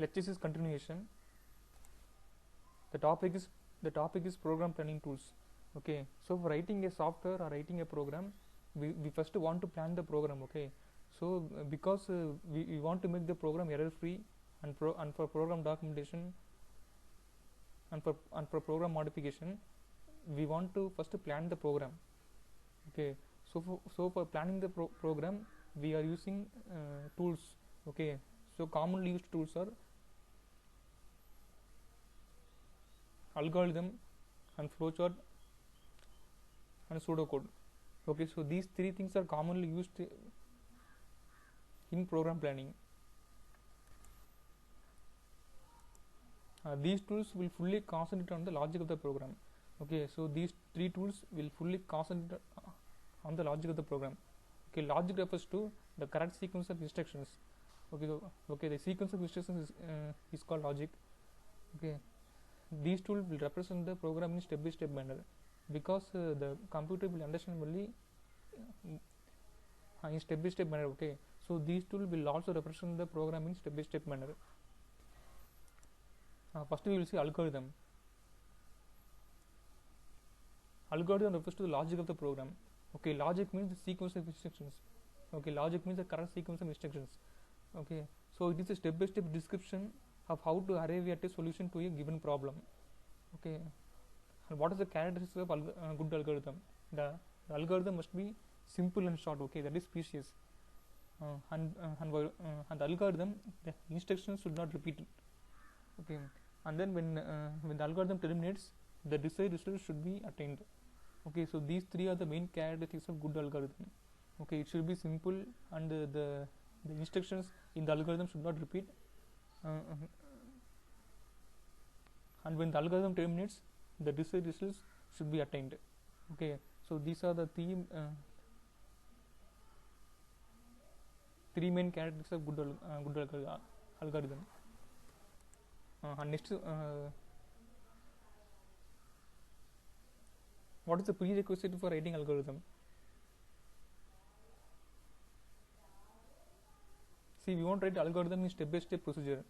lectures is continuation. The topic is program planning tools. Okay, so for writing a software or writing a program, we first want to plan the program. Okay, so because we want to make the program error free, and for program documentation and for program modification, we want to first plan the program. Okay, so for planning the program, we are using tools. Okay, so commonly used tools are algorithm and flowchart and pseudocode. Okay, so these three things are commonly used in program planning. These tools will fully concentrate on the logic of the program. Okay, so these three tools will fully concentrate on the logic of the program. Okay, logic refers to the correct sequence of instructions. Okay, so the sequence of instructions is called logic. Okay, these tools will represent the program in step-by-step manner, because the computer will understand only in step-by-step manner. Okay, so these tools will also represent the program in step-by-step manner. First we will see algorithm. Algorithm refers to the logic of the program. Okay, logic means the sequence of instructions. Okay, logic means the correct sequence of instructions. Okay, so it is a step-by-step description of how to arrive at a solution to a given problem. Okay, and what is the characteristics of good algorithm? The algorithm must be simple and short. Okay, that is precious. And the algorithm, the instructions should not repeat it. Okay, and then when the algorithm terminates, the desired result should be attained. Okay, so these three are the main characteristics of good algorithm. Okay, it should be simple, and the instructions in the algorithm should not repeat, and when the algorithm terminates, the desired results should be attained. Okay, so these are the three main characteristics of good algorithm. And next, what is the prerequisite for writing algorithm? See, we won't write algorithm in step-by-step procedure,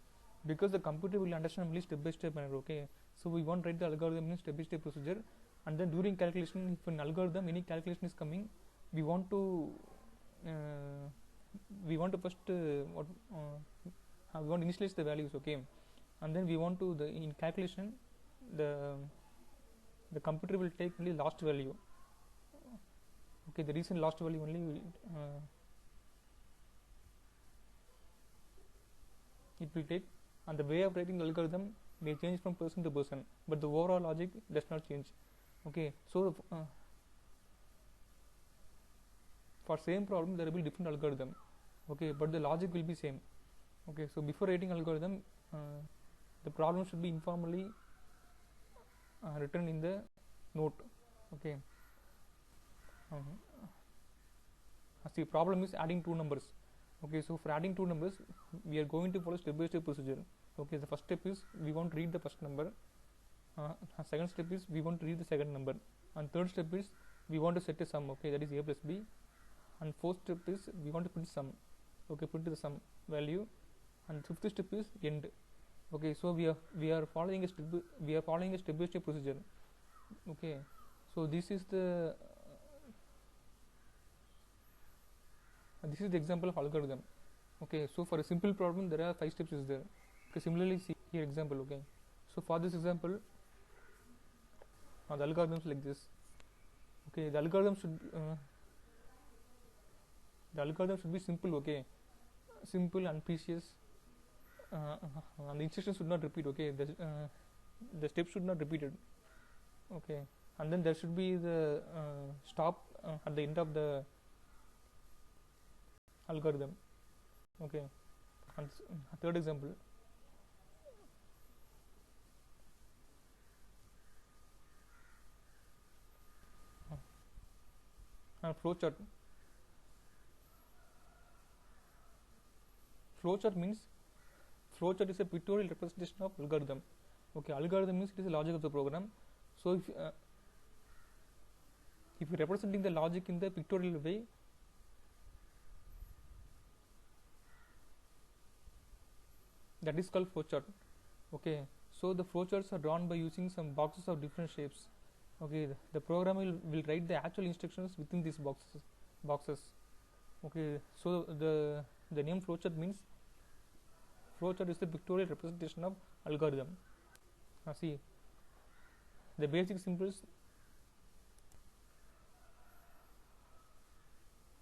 because the computer will understand only step-by-step manner. Okay, so we won't write the algorithm in step-by-step procedure, and then during calculation, if an algorithm any calculation is coming, we want to first we want to initialize the values. Okay, and then we want to in calculation, the computer will take only last value. Okay, the recent last value only it will take, and the way of writing the algorithm may change from person to person, but the overall logic does not change. Okay, so for same problem there will be different algorithm. Okay, but the logic will be same. Okay, so before writing algorithm, the problem should be informally written in the note. Okay, the problem is adding two numbers. Okay, so for adding two numbers, we are going to follow step-by-step procedure. Okay, the first step is we want to read the first number. Second step is we want to read the second number, and third step is we want to set a sum. Okay, that is a plus b, and fourth step is we want to put sum. Okay, put the sum value, and fifth step is end. Okay, so we are following a step-by-step procedure. Okay, so this is the example of algorithm. Okay, so for a simple problem there are 5 steps is there. Okay, similarly see here example. Okay, so for this example, the algorithm is like this. Okay, the algorithm should be simple. Okay, simple and precious, and the instructions should not repeat. Okay, the steps should not repeat it. Okay, and then there should be the stop at the end of the algorithm. Okay, and third example, flowchart. Flowchart is a pictorial representation of algorithm. Okay, algorithm means it is the logic of the program. So if you are representing the logic in the pictorial way, that is called flowchart. Okay, so the flowcharts are drawn by using some boxes of different shapes. Okay, the program will write the actual instructions within these boxes. Okay, so the name flowchart means flowchart is the pictorial representation of algorithm. See, the basic symbols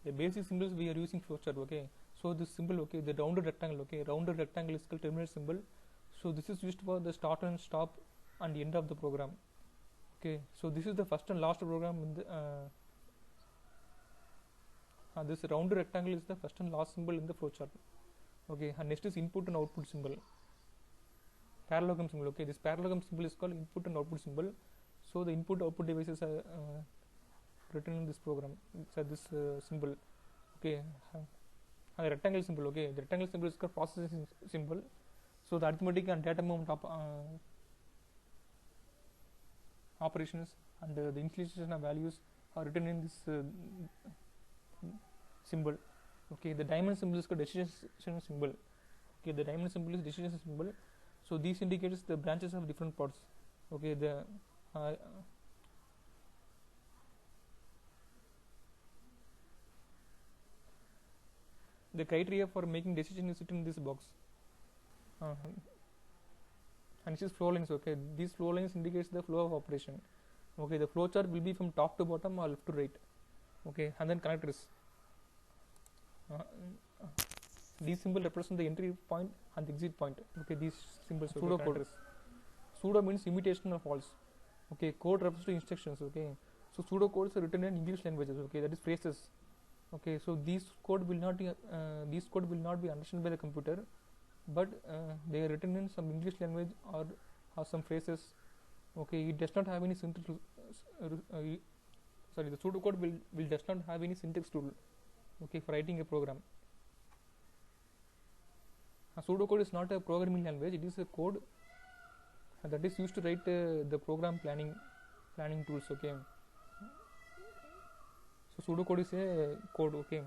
we are using flowchart. Okay, so this symbol, okay, the rounded rectangle, okay, rounded rectangle is called terminal symbol. So this is used for the start and stop and end of the program. Okay, so this is the first and last program in the this rounded rectangle is the first and last symbol in the flowchart. Okay, and next is input and output symbol, parallelogram symbol. Okay, this parallelogram symbol is called input and output symbol. So the input output devices are written in this program. So this symbol. Okay, and the rectangle symbol. Okay, the rectangle symbol is called processing symbol. So the arithmetic and data movement operations and the initialization of values are written in this symbol. Okay, the diamond symbol is called decision symbol. Okay, the diamond symbol is decision symbol. So these indicates the branches of different parts. Okay, the criteria for making decision is written in this box. And this is flow lines. Okay, these flow lines indicates the flow of operation. Okay, the flow chart will be from top to bottom or left to right. Okay, and then connectors. These symbols represent the entry point and the exit point. Okay, these symbols. Pseudo code. Pseudo means imitation of false. Okay, code refers to instructions. Okay, so pseudo codes are written in English languages. Okay, that is phrases. Okay, so these code will not be understood by the computer, but they are written in some English language or some phrases. Okay, it does not have any syntax. The pseudocode will does not have any syntax tool. Okay, for writing a program. A pseudocode is not a programming language. It is a code that is used to write the program planning tools. Okay, so pseudocode is a code. Okay.